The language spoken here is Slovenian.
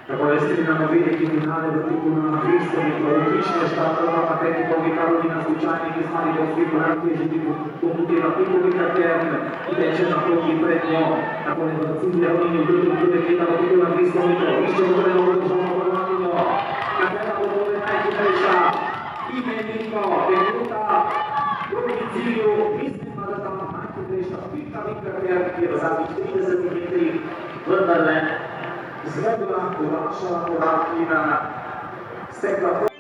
Tako je strinjamo veliki finale v tipu na 200 metrov. Odlične štartova na Pika Bikar Lina, slučajnik iz Mariborskih Koran, ki je že pomutila Pika Bikar Kern, ki teče na proti pred njo. Tako je v cilje Lini v drugem tudi gledala tipu na 200 metrov. Išče v drugem državno prvakinjo. Katera bo tole najhitrejša? Imeniko, debjuta, drugi cilju, mislim pa, da tam najhitrejša Pika Bikar Kern, ki je v zadnjih 30 metrih vendarle zvedla, uračala korak in stekla